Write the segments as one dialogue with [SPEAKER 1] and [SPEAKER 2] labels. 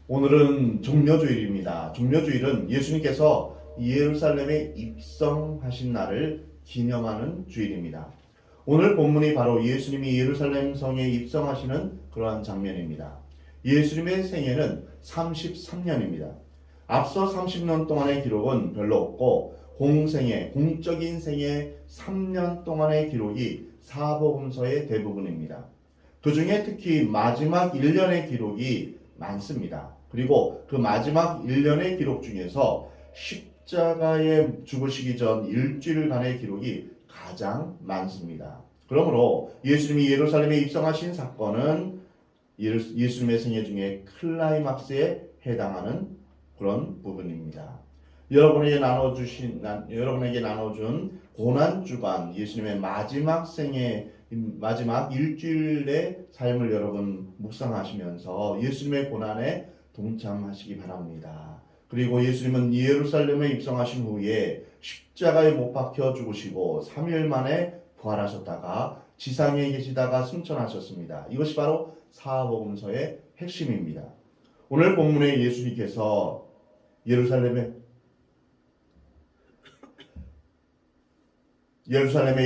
[SPEAKER 1] 오늘은 종려주일입니다. 종려주일은 예수님께서 예루살렘에 입성하신 날을 기념하는 주일입니다. 오늘 본문이 바로 예수님이 예루살렘 성에 입성하시는 그러한 장면입니다. 예수님의 생애는 33년입니다. 앞서 30년 동안의 기록은 별로 없고 공적인 생애 3년 동안의 기록이 사복음서의 대부분입니다. 그 중에 특히 마지막 1년의 기록이 많습니다. 그리고 그 마지막 1년의 기록 중에서 십자가에 죽으시기 전 일주일간의 기록이 가장 많습니다. 그러므로 예수님이 예루살렘에 입성하신 사건은 예수님의 생애 중에 클라이막스에 해당하는 그런 부분입니다. 여러분에게 나눠준 고난주간, 예수님의 마지막 생애, 마지막 일주일의 삶을 여러분 묵상하시면서 예수님의 고난에 동참하시기 바랍니다. 그리고 예수님은 예루살렘에 입성하신 후에 십자가에 못 박혀 죽으시고 3일 만에 부활하셨다가 지상에 계시다가 승천하셨습니다. 이것이 바로 사복음서의 핵심입니다. 오늘 본문에 예수님께서 예루살렘에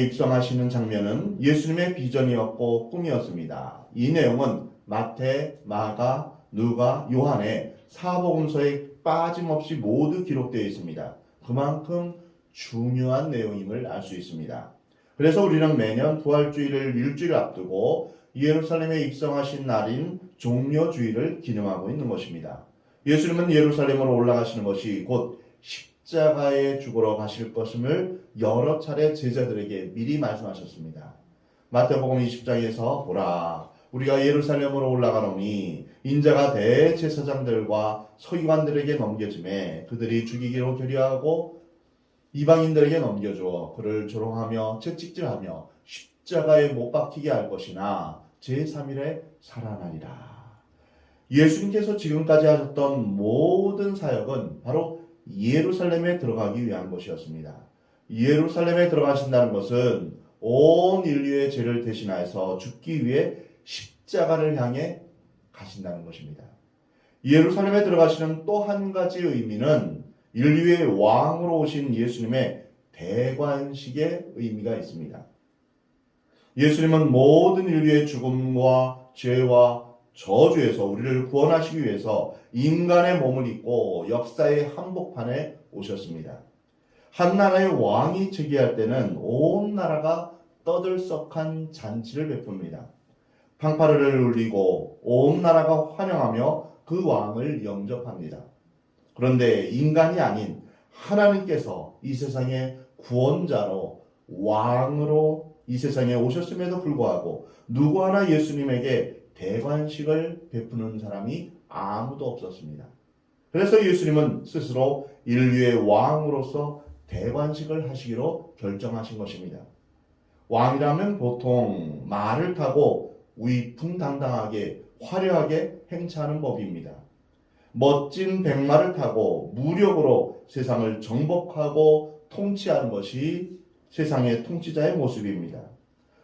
[SPEAKER 1] 입성하시는 장면은 예수님의 비전이었고 꿈이었습니다. 이 내용은 마태, 마가, 누가, 요한의 사복음서에 빠짐없이 모두 기록되어 있습니다. 그만큼 중요한 내용임을 알 수 있습니다. 그래서 우리는 매년 부활주일을 일주일 앞두고 예루살렘에 입성하신 날인 종려주일을 기념하고 있는 것입니다. 예수님은 예루살렘으로 올라가시는 것이 곧 십자가에 죽으러 가실 것임을 여러 차례 제자들에게 미리 말씀하셨습니다. 마태복음 20장에서 보라, 우리가 예루살렘으로 올라가노니 인자가 대제사장들과 서기관들에게 넘겨지매 그들이 죽이기로 결의하고 이방인들에게 넘겨주어 그를 조롱하며 채찍질하며 십자가에 못 박히게 할 것이나 제3일에 살아나리라. 예수님께서 지금까지 하셨던 모든 사역은 바로 예루살렘에 들어가기 위한 것이었습니다. 예루살렘에 들어가신다는 것은 온 인류의 죄를 대신하여서 죽기 위해 십자가를 향해 가신다는 것입니다. 예루살렘에 들어가시는 또 한 가지 의미는 인류의 왕으로 오신 예수님의 대관식의 의미가 있습니다. 예수님은 모든 인류의 죽음과 죄와 저주에서 우리를 구원하시기 위해서 인간의 몸을 입고 역사의 한복판에 오셨습니다. 한 나라의 왕이 즉위할 때는 온 나라가 떠들썩한 잔치를 베풉니다. fanfare를 울리고 온 나라가 환영하며 그 왕을 영접합니다. 그런데 인간이 아닌 하나님께서 이 세상의 구원자로 왕으로 이 세상에 오셨음에도 불구하고 누구 하나 예수님에게 대관식을 베푸는 사람이 아무도 없었습니다. 그래서 예수님은 스스로 인류의 왕으로서 대관식을 하시기로 결정하신 것입니다. 왕이라면 보통 말을 타고 위풍당당하게 화려하게 행차하는 법입니다. 멋진 백마를 타고 무력으로 세상을 정복하고 통치하는 것이 세상의 통치자의 모습입니다.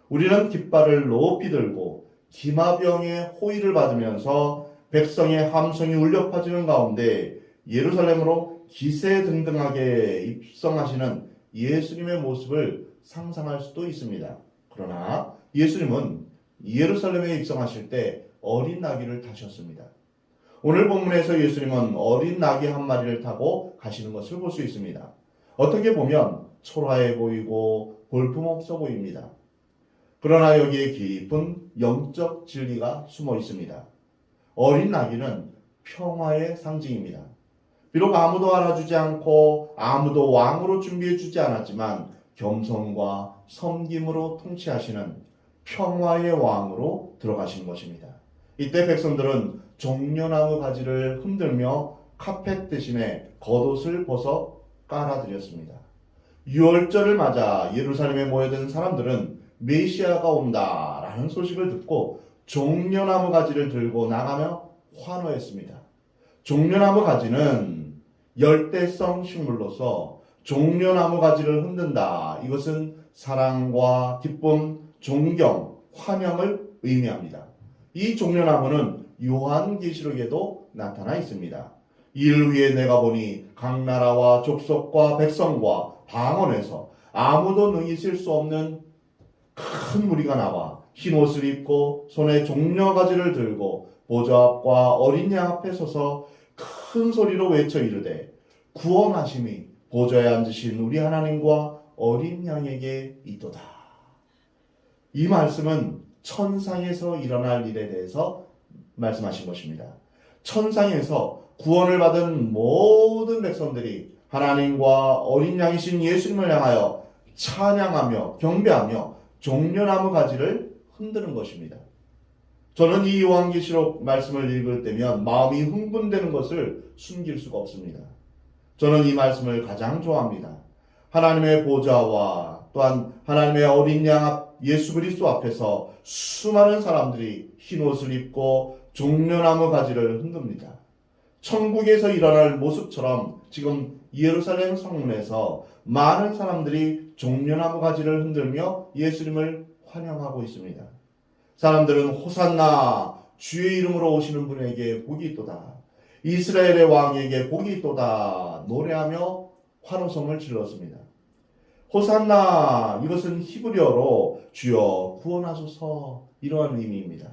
[SPEAKER 1] 우리는 깃발을 높이 들고 기마병의 호의를 받으면서 백성의 함성이 울려 퍼지는 가운데 예루살렘으로 기세등등하게 입성하시는 예수님의 모습을 상상할 수도 있습니다. 그러나 예수님은 예루살렘에 입성하실 때 어린 나귀를 타셨습니다. 오늘 본문에서 예수님은 어린 나귀 한 마리를 타고 가시는 것을 볼 수 있습니다. 어떻게 보면 초라해 보이고 볼품없어 보입니다. 그러나 여기에 깊은 영적 진리가 숨어 있습니다. 어린 나귀는 평화의 상징입니다. 비록 아무도 알아주지 않고 아무도 왕으로 준비해 주지 않았지만 겸손과 섬김으로 통치하시는 평화의 왕으로 들어가신 것입니다. 이때 백성들은 종려나무 가지를 흔들며 카펫 대신에 겉옷을 벗어 깔아드렸습니다. 유월절을 맞아 예루살렘에 모여든 사람들은 메시아가 온다라는 소식을 듣고 종려나무 가지를 들고 나가며 환호했습니다. 종려나무 가지는 열대성 식물로서 종려나무 가지를 흔든다. 이것은 사랑과 기쁨, 존경, 환영을 의미합니다. 이 종려나무는 요한계시록에도 나타나 있습니다. 이를 위해 내가 보니 각 나라와 족속과 백성과 방언에서 아무도 능히 셀 수 없는 큰 무리가 나와 흰 옷을 입고 손에 종려가지를 들고 보좌 앞과 어린 양 앞에 서서 큰 소리로 외쳐 이르되 구원하심이 보좌에 앉으신 우리 하나님과 어린 양에게 있도다. 이 말씀은 천상에서 일어날 일에 대해서 말씀하신 것입니다. 천상에서 구원을 받은 모든 백성들이 하나님과 어린 양이신 예수님을 향하여 찬양하며 경배하며 종려나무 가지를 흔드는 것입니다. 저는 이 요한계시록 말씀을 읽을 때면 마음이 흥분되는 것을 숨길 수가 없습니다. 저는 이 말씀을 가장 좋아합니다. 하나님의 보좌와 또한 하나님의 어린 양 앞 예수 그리스도 앞에서 수많은 사람들이 흰 옷을 입고 종려나무 가지를 흔듭니다. 천국에서 일어날 모습처럼 지금 예루살렘 성문에서 많은 사람들이 종려나무 가지를 흔들며 예수님을 환영하고 있습니다. 사람들은 호산나 주의 이름으로 오시는 분에게 복이 있도다. 이스라엘의 왕에게 복이 있도다. 노래하며 환호성을 질렀습니다. 호산나 이것은 히브리어로 주여 구원하소서 이러한 의미입니다.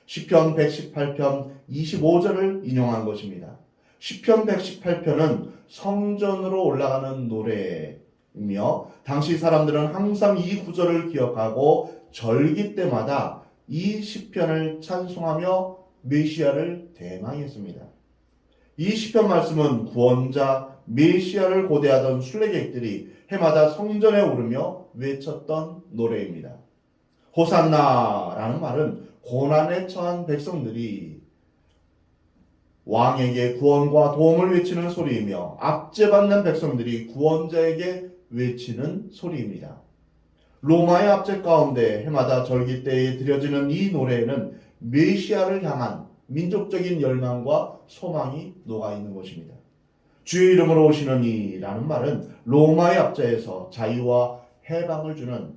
[SPEAKER 1] 시편 118편 25절을 인용한 것입니다. 시편 118편은 성전으로 올라가는 노래이며 당시 사람들은 항상 이 구절을 기억하고 절기 때마다 이 시편을 찬송하며 메시아를 대망했습니다. 이 시편 말씀은 구원자 메시아를 고대하던 순례객들이 해마다 성전에 오르며 외쳤던 노래입니다. 호산나라는 말은 고난에 처한 백성들이 왕에게 구원과 도움을 외치는 소리이며 압제받는 백성들이 구원자에게 외치는 소리입니다. 로마의 압제 가운데 해마다 절기 때에 드려지는 이 노래에는 메시아를 향한 민족적인 열망과 소망이 녹아있는 것입니다. 주의 이름으로 오시는 이라는 말은 로마의 압제에서 자유와 해방을 주는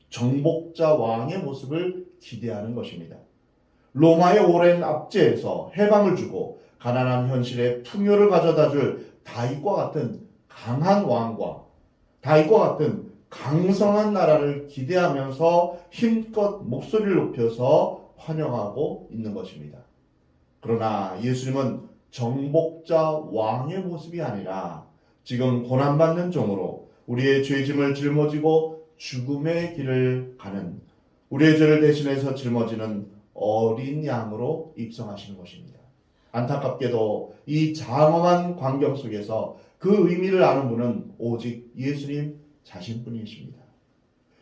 [SPEAKER 1] 정복자 왕의 모습을 기대하는 것입니다. 로마의 오랜 압제에서 해방을 주고 가난한 현실에 풍요를 가져다 줄 다윗과 같은 강한 왕과 다윗과 같은 강성한 나라를 기대하면서 힘껏 목소리를 높여서 환영하고 있는 것입니다. 그러나 예수님은 정복자 왕의 모습이 아니라 지금 고난받는 종으로 우리의 죄짐을 짊어지고 죽음의 길을 가는 우리의 죄를 대신해서 짊어지는 어린 양으로 입성하시는 것입니다. 안타깝게도 이 장엄한 광경 속에서 그 의미를 아는 분은 오직 예수님 자신뿐이십니다.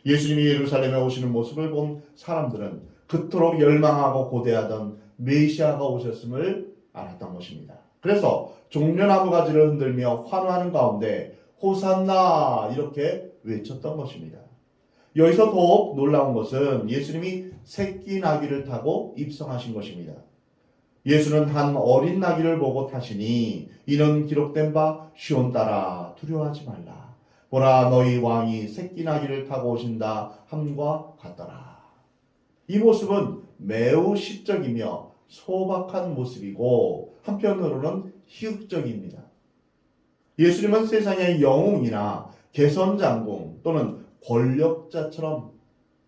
[SPEAKER 1] 예수님이 예루살렘에 오시는 모습을 본 사람들은 그토록 열망하고 고대하던 메시아가 오셨음을 알았던 것입니다. 그래서 종려나무 가지를 흔들며 환호하는 가운데 호산나 이렇게 외쳤던 것입니다. 여기서 더욱 놀라운 것은 예수님이 새끼 나귀를 타고 입성하신 것입니다. 예수는 한 어린 나귀를 보고 타시니 이는 기록된 바 시온 딸아 두려워하지 말라. 보라 너희 왕이 새끼 나귀를 타고 오신다 함과 같더라. 이 모습은 매우 시적이며 소박한 모습이고 한편으로는 희극적입니다. 예수님은 세상의 영웅이나 개선장군 또는 권력자처럼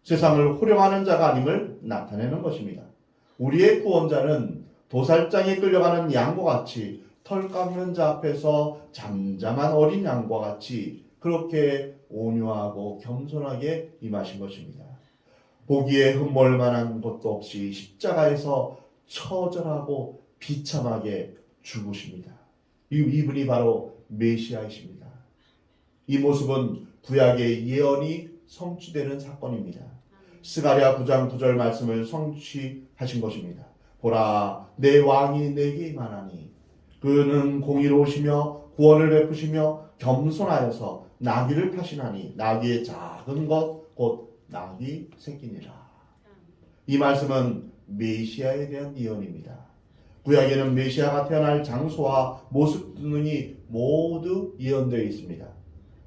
[SPEAKER 1] 세상을 호령하는 자가 아님을 나타내는 것입니다. 우리의 구원자는 도살장에 끌려가는 양과 같이 털 깎는 자 앞에서 잠잠한 어린 양과 같이 그렇게 온유하고 겸손하게 임하신 것입니다. 보기에 흠몰 만한 것도 없이 십자가에서 처절하고 비참하게 죽으십니다. 이분이 바로 메시아이십니다. 이 모습은 구약의 예언이 성취되는 사건입니다. 스가랴 9장 9절 말씀을 성취하신 것입니다. 보라 내 왕이 내게 임하나니 그는 공의로우시며 구원을 베푸시며 겸손하여서 나귀를 타시나니 나귀의 작은 것 곧 나귀 새끼니라. 이 말씀은 메시아에 대한 예언입니다. 구약에는 메시아가 태어날 장소와 모습 등이 모두 예언되어 있습니다.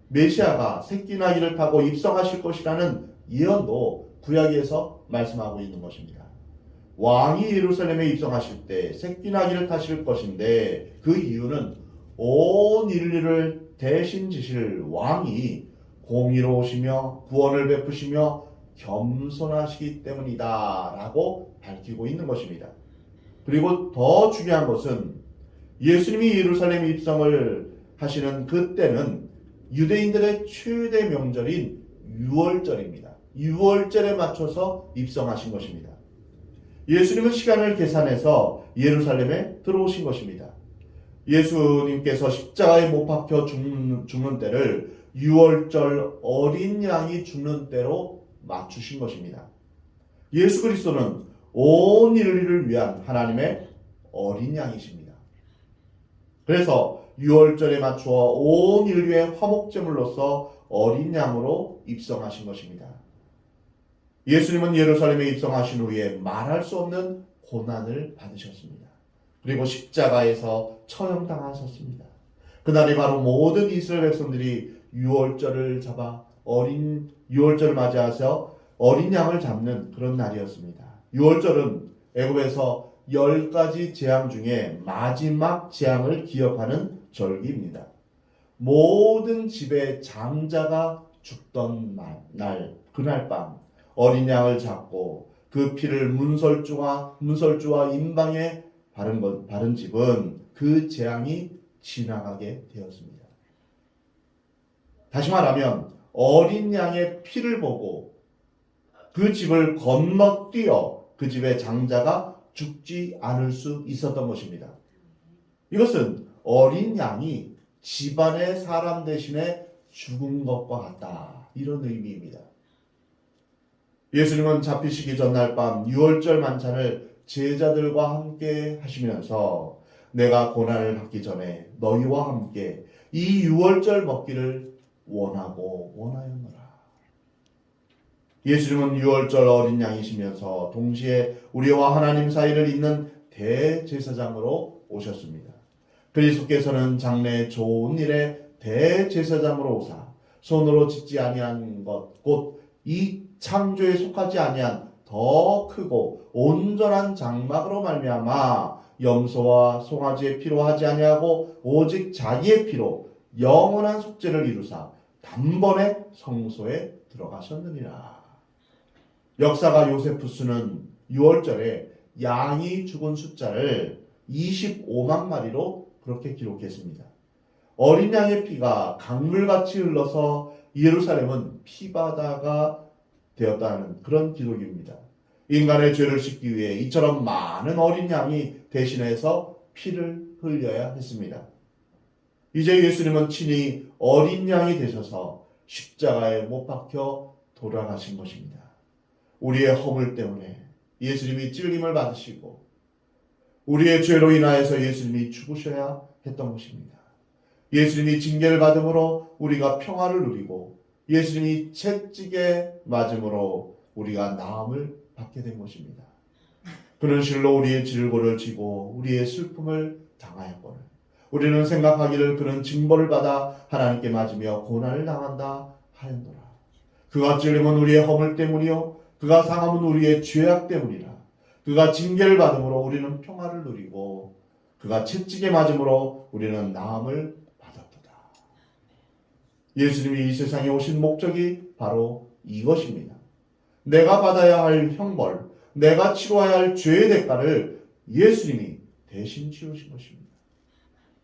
[SPEAKER 1] 메시아가 새끼 나귀를 타고 입성하실 것이라는 예언도 구약에서 말씀하고 있는 것입니다. 왕이 예루살렘에 입성하실 때 새끼나귀를 타실 것인데 그 이유는 온 인류를 대신 지실 왕이 공의로우시며 구원을 베푸시며 겸손하시기 때문이다 라고 밝히고 있는 것입니다. 그리고 더 중요한 것은 예수님이 예루살렘 입성을 하시는 그때는 유대인들의 최대 명절인 유월절입니다. 유월절에 맞춰서 입성하신 것입니다. 예수님은 시간을 계산해서 예루살렘에 들어오신 것입니다. 예수님께서 십자가에 못 박혀 죽는 때를 유월절 어린 양이 죽는 때로 맞추신 것입니다. 예수 그리스도는 온 인류를 위한 하나님의 어린 양이십니다. 그래서 유월절에 맞추어 온 인류의 화목제물로서 어린 양으로 입성하신 것입니다. 예수님은 예루살렘에 입성하신 후에 말할 수 없는 고난을 받으셨습니다. 그리고 십자가에서 처형당하셨습니다. 그날이 바로 모든 이스라엘 백성들이 유월절을 유월절을 맞이해서 어린 양을 잡는 그런 날이었습니다. 유월절은 애굽에서 10가지 재앙 중에 마지막 재앙을 기억하는 절기입니다. 모든 집의 장자가 죽던 그날 밤 어린 양을 잡고 그 피를 문설주와 임방에 바른 집은 그 재앙이 지나가게 되었습니다. 다시 말하면 어린 양의 피를 보고 그 집을 건너뛰어 그 집의 장자가 죽지 않을 수 있었던 것입니다. 이것은 어린 양이 집안의 사람 대신에 죽은 것과 같다. 이런 의미입니다. 예수님은 잡히시기 전날 밤 유월절 만찬을 제자들과 함께 하시면서 내가 고난을 받기 전에 너희와 함께 이 유월절 먹기를 원하였노라. 예수님은 유월절 어린 양이시면서 동시에 우리와 하나님 사이를 잇는 대제사장으로 오셨습니다. 그리스도께서는 장래의 좋은 일에 대제사장으로 오사 손으로 짓지 아니한 것 곧 이 창조에 속하지 아니한 더 크고 온전한 장막으로 말미암아 염소와 송아지의 피로 하지 아니하고 오직 자기의 피로 영원한 속죄를 이루사 단번에 성소에 들어가셨느니라. 역사가 요세푸스는 6월절에 양이 죽은 숫자를 25만 마리로 그렇게 기록했습니다. 어린 양의 피가 강물같이 흘러서 예루살렘은 피바다가 되었다는 그런 기록입니다. 인간의 죄를 씻기 위해 이처럼 많은 어린 양이 대신해서 피를 흘려야 했습니다. 이제 예수님은 친히 어린 양이 되셔서 십자가에 못 박혀 돌아가신 것입니다. 우리의 허물 때문에 예수님이 찔림을 받으시고 우리의 죄로 인하여서 예수님이 죽으셔야 했던 것입니다. 예수님이 징계를 받음으로 우리가 평화를 누리고 예수님이 채찍에 맞음으로 우리가 나음을 받게 된 것입니다. 그는 실로 우리의 질고를 지고 우리의 슬픔을 당하였거늘 우리는 생각하기를 그는 징벌을 받아 하나님께 맞으며 고난을 당한다 하였노라. 그가 찔림은 우리의 허물 때문이요 그가 상함은 우리의 죄악 때문이라. 그가 징계를 받음으로 우리는 평화를 누리고 그가 채찍에 맞음으로 우리는 나음을 받았도다. 예수님이 이 세상에 오신 목적이 바로 이것입니다. 내가 받아야 할 형벌, 내가 치러야 할 죄의 대가를 예수님이 대신 치르신 것입니다.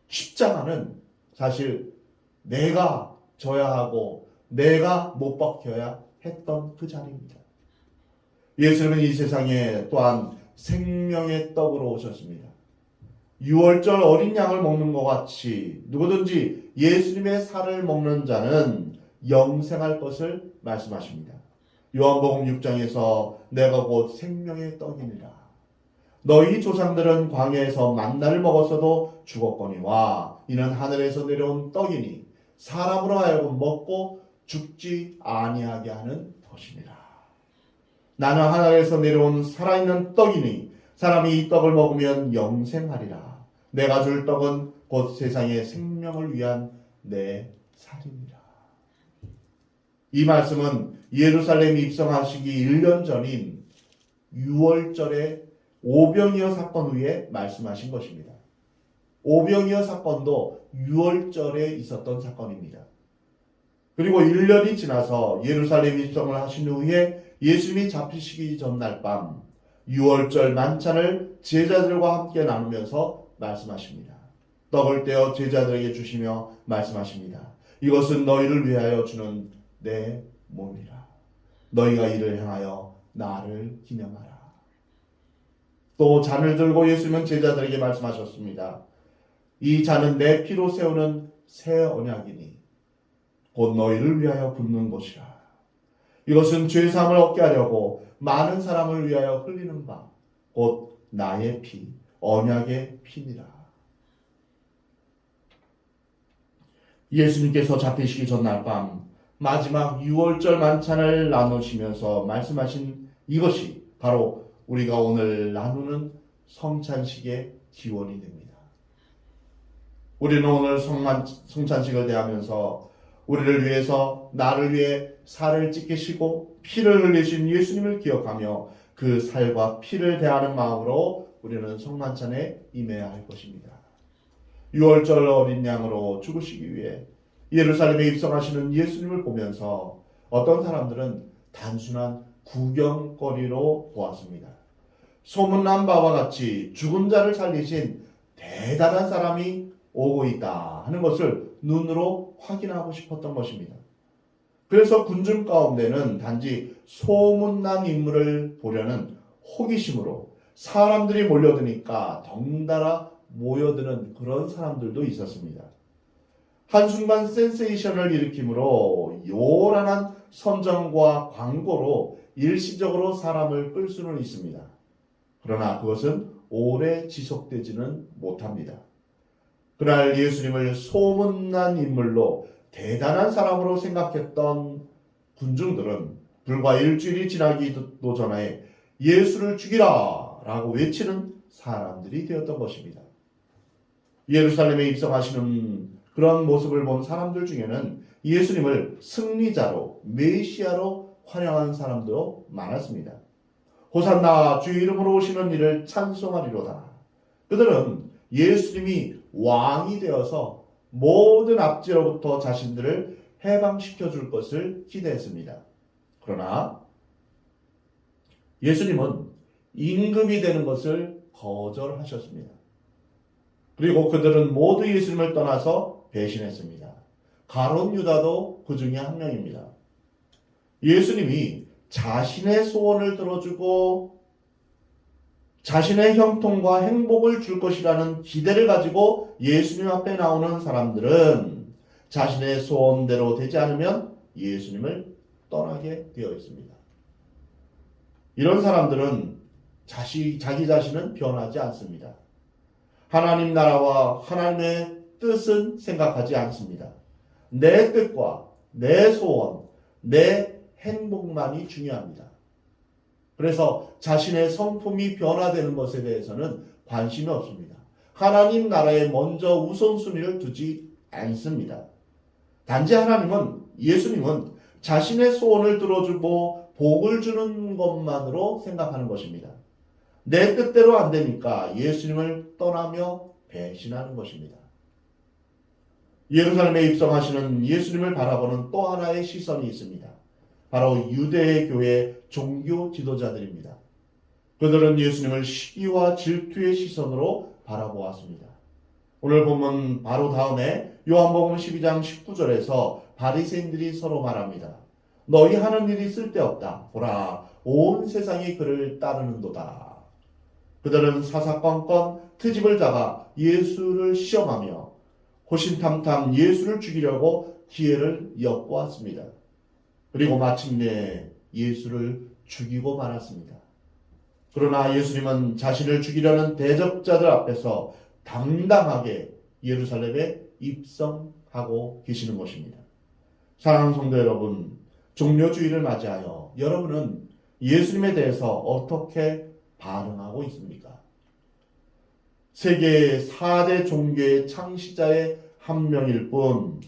[SPEAKER 1] 십자가는 사실 내가 져야 하고 내가 못 박혀야 했던 그 자리입니다. 예수님은 이 세상에 또한 생명의 떡으로 오셨습니다. 유월절 어린 양을 먹는 것 같이 누구든지 예수님의 살을 먹는 자는 영생할 것을 말씀하십니다. 요한복음 6장에서 내가 곧 생명의 떡이니라. 너희 조상들은 광야에서 만나를 먹었어도 죽었거니와 이는 하늘에서 내려온 떡이니 사람으로 하여금 먹고 죽지 아니하게 하는 것이니라. 나는 하늘에서 내려온 살아있는 떡이니 사람이 이 떡을 먹으면 영생하리라. 내가 줄 떡은 곧 세상의 생명을 위한 내 살이니라. 이 말씀은 예루살렘 입성하시기 1년 전인 6월절에 오병이어 사건 후에 말씀하신 것입니다. 오병이어 사건도 6월절에 있었던 사건입니다. 그리고 1년이 지나서 예루살렘 입성을 하신 후에 예수님이 잡히시기 전날 밤 6월절 만찬을 제자들과 함께 나누면서 말씀하십니다. 떡을 떼어 제자들에게 주시며 말씀하십니다. 이것은 너희를 위하여 주는 내 몸이라. 너희가 이를 행하여 나를 기념하라. 또 잔을 들고 예수님은 제자들에게 말씀하셨습니다. 이 잔은 내 피로 세우는 새 언약이니 곧 너희를 위하여 붓는 것이라. 이것은 죄사함을 얻게 하려고 많은 사람을 위하여 흘리는 바 곧 나의 피, 언약의 피니라. 예수님께서 잡히시기 전날 밤 마지막 6월절 만찬을 나누시면서 말씀하신 이것이 바로 우리가 오늘 나누는 성찬식의 기원이 됩니다. 우리는 오늘 성찬식을 대하면서 우리를 위해서 나를 위해 살을 찢기시고 피를 흘리신 예수님을 기억하며 그 살과 피를 대하는 마음으로 우리는 성만찬에 임해야 할 것입니다. 6월절 어린 양으로 죽으시기 위해 예루살렘에 입성하시는 예수님을 보면서 어떤 사람들은 단순한 구경거리로 보았습니다. 소문난 바와 같이 죽은 자를 살리신 대단한 사람이 오고 있다 하는 것을 눈으로 확인하고 싶었던 것입니다. 그래서 군중 가운데는 단지 소문난 인물을 보려는 호기심으로 사람들이 몰려드니까 덩달아 모여드는 그런 사람들도 있었습니다. 한순간 센세이션을 일으키므로 요란한 선전과 광고로 일시적으로 사람을 끌 수는 있습니다. 그러나 그것은 오래 지속되지는 못합니다. 그날 예수님을 소문난 인물로 대단한 사람으로 생각했던 군중들은 불과 일주일이 지나기도 전에 예수를 죽이라 라고 외치는 사람들이 되었던 것입니다. 예루살렘에 입성하시는 그런 모습을 본 사람들 중에는 예수님을 승리자로 메시아로 환영한 사람도 많았습니다. 호산나 주의 이름으로 오시는 이를 찬송하리로다. 그들은 예수님이 왕이 되어서 모든 압제로부터 자신들을 해방시켜 줄 것을 기대했습니다. 그러나 예수님은 임금이 되는 것을 거절하셨습니다. 그리고 그들은 모두 예수님을 떠나서 배신했습니다. 가룟 유다도 그 중에 한 명입니다. 예수님이 자신의 소원을 들어주고 자신의 형통과 행복을 줄 것이라는 기대를 가지고 예수님 앞에 나오는 사람들은 자신의 소원대로 되지 않으면 예수님을 떠나게 되어 있습니다. 이런 사람들은 자기 자신은 변하지 않습니다. 하나님 나라와 하나님의 뜻은 생각하지 않습니다. 내 뜻과 내 소원, 내 행복만이 중요합니다. 그래서 자신의 성품이 변화되는 것에 대해서는 관심이 없습니다. 하나님 나라에 먼저 우선순위를 두지 않습니다. 단지 예수님은 자신의 소원을 들어주고 복을 주는 것만으로 생각하는 것입니다. 내 뜻대로 안 되니까 예수님을 떠나며 배신하는 것입니다. 예루살렘에 입성하시는 예수님을 바라보는 또 하나의 시선이 있습니다. 바로 유대의 교회 종교 지도자들입니다. 그들은 예수님을 시기와 질투의 시선으로 바라보았습니다. 오늘 보면 바로 다음에 요한복음 12장 19절에서 바리새인들이 서로 말합니다. 너희 하는 일이 쓸데없다. 보라, 온 세상이 그를 따르는도다. 그들은 사사건건 트집을 잡아 예수를 시험하며 호신탐탐 예수를 죽이려고 기회를 엿보았습니다. 그리고 마침내 예수를 죽이고 말았습니다. 그러나 예수님은 자신을 죽이려는 대적자들 앞에서 당당하게 예루살렘에 입성하고 계시는 것입니다. 사랑하는 성도 여러분, 종료주의를 맞이하여 여러분은 예수님에 대해서 어떻게 반응하고 있습니까? 세계 4대 종교의 창시자의 한 명일 뿐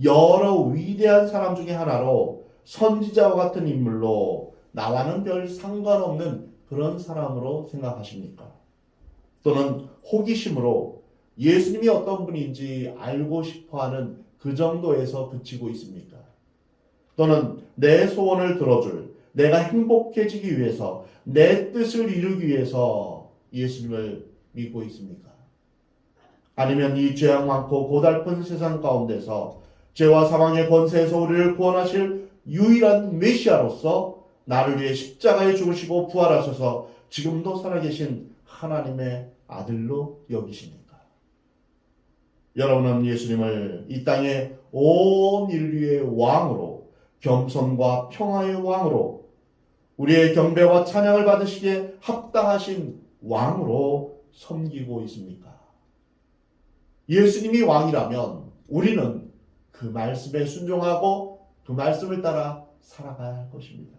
[SPEAKER 1] 여러 위대한 사람 중에 하나로 선지자와 같은 인물로 나와는 별 상관없는 그런 사람으로 생각하십니까? 또는 호기심으로 예수님이 어떤 분인지 알고 싶어하는 그 정도에서 그치고 있습니까? 또는 내 소원을 들어줄, 내가 행복해지기 위해서, 내 뜻을 이루기 위해서 예수님을 믿고 있습니까? 아니면 이 죄악 많고 고달픈 세상 가운데서 죄와 사망의 권세에서 우리를 구원하실 유일한 메시아로서 나를 위해 십자가에 죽으시고 부활하셔서 지금도 살아계신 하나님의 아들로 여기십니까? 여러분은 예수님을 이 땅의 온 인류의 왕으로, 겸손과 평화의 왕으로, 우리의 경배와 찬양을 받으시기에 합당하신 왕으로 섬기고 있습니까? 예수님이 왕이라면 우리는 그 말씀에 순종하고 그 말씀을 따라 살아가야 할 것입니다.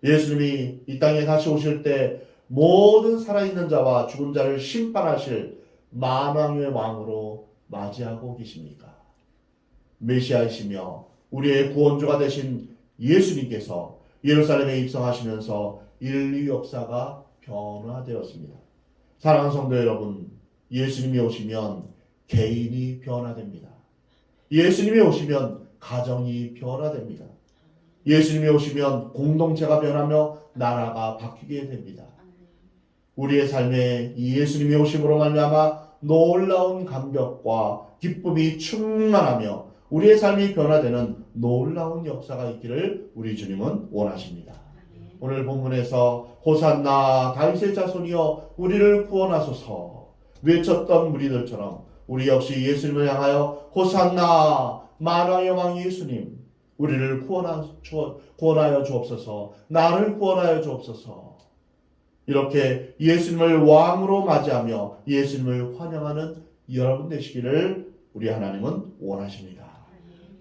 [SPEAKER 1] 예수님이 이 땅에 다시 오실 때 모든 살아있는 자와 죽은 자를 심판하실 만왕의 왕으로 맞이하고 계십니까? 메시아이시며 우리의 구원주가 되신 예수님께서 예루살렘에 입성하시면서 인류 역사가 변화되었습니다. 사랑하는 성도 여러분, 예수님이 오시면 개인이 변화됩니다. 예수님이 오시면 가정이 변화됩니다. 예수님이 오시면 공동체가 변하며 나라가 바뀌게 됩니다. 우리의 삶에 이 예수님이 오심으로 말미암아 놀라운 감격과 기쁨이 충만하며 우리의 삶이 변화되는 놀라운 역사가 있기를 우리 주님은 원하십니다. 오늘 본문에서 호산나 다윗의 자손이여 우리를 구원하소서 외쳤던 무리들처럼 우리 역시 예수님을 향하여 호산나 만왕의 왕 예수님 우리를 구원하여 주옵소서, 나를 구원하여 주옵소서, 이렇게 예수님을 왕으로 맞이하며 예수님을 환영하는 여러분 되시기를 우리 하나님은 원하십니다.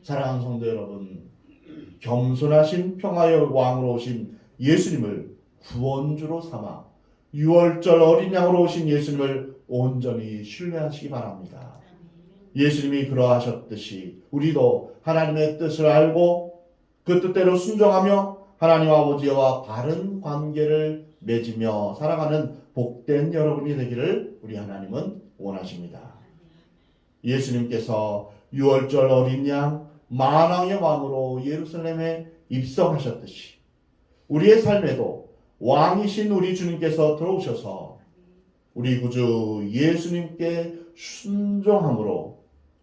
[SPEAKER 1] 사랑하는 성도 여러분, 겸손하신 평화의 왕으로 오신 예수님을 구원주로 삼아 6월절 어린 양으로 오신 예수님을 온전히 신뢰하시기 바랍니다. 예수님이 그러하셨듯이 우리도 하나님의 뜻을 알고 그 뜻대로 순종하며 하나님 아버지와 바른 관계를 맺으며 살아가는 복된 여러분이 되기를 우리 하나님은 원하십니다. 예수님께서 6월절 어린 양 만왕의 왕으로 예루살렘에 입성하셨듯이 우리의 삶에도 왕이신 우리 주님께서 들어오셔서 우리 구주 예수님께 순종함으로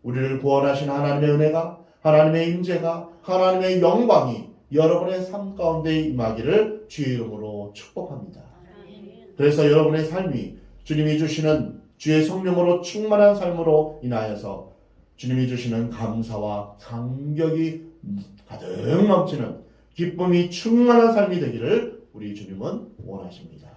[SPEAKER 1] 우리를 구원하신 하나님의 은혜가, 하나님의 임재가, 하나님의 영광이 여러분의 삶 가운데 임하기를 주의 이름으로 축복합니다. 그래서 여러분의 삶이 주님이 주시는 주의 성령으로 충만한 삶으로 인하여서 주님이 주시는 감사와 감격이 가득 넘치는 기쁨이 충만한 삶이 되기를 우리 주님은 원하십니다.